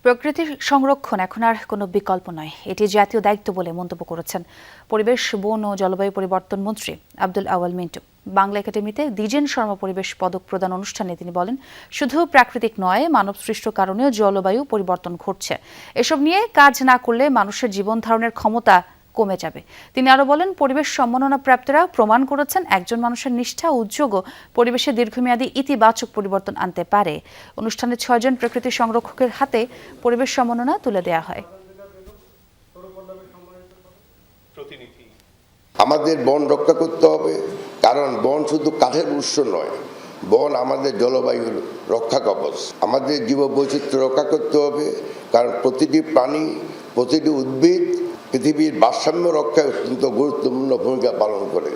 প্রকৃতির সংরক্ষণ এখন আর কোনো বিকল্প নয়, এটি জাতীয় দায়িত্ব বলে মন্তব্য করেছেন পরিবেশ, বন ও জলবায়ু পরিবর্তন মন্ত্রী আব্দুল আওয়াল মিন্টু। বাংলা একাডেমিতে দ্বিজেন শর্মা পরিবেশ পদক প্রদান অনুষ্ঠানে তিনি বলেন, শুধু প্রাকৃতিক নয়, মানবসৃষ্ট কারণেও জলবায়ু পরিবর্তন ঘটছে। এসব নিয়ে কাজ না করলে মানুষের জীবন ধারণের ক্ষমতা কমে যাবে। তিনি আরো বলেন, পরিবেশ সম্মাননা প্রাপ্তরা প্রমাণ করেছেন একজন মানুষের নিষ্ঠা ও উদ্যোগও পরিবেশে দীর্ঘমেয়াদী ইতিবাচক পরিবর্তন আনতে পারে। অনুষ্ঠানে 6 জন প্রকৃতি সংরক্ষকের হাতে পরিবেশ সম্মাননা তুলে দেওয়া হয়। আমাদের বন রক্ষা করতে হবে, কারণ বন শুধু কাঠের উৎস নয়, বন আমাদের জলবায়ুর রক্ষা কবচ। আমাদের জীববৈচিত্র্য রক্ষা করতে হবে, কারণ প্রতিটি প্রাণী, প্রতিটি উদ্ভিদ পৃথিবীর ভারসাম্য রক্ষায় অত্যন্ত গুরুত্বপূর্ণ ভূমিকা পালন করে।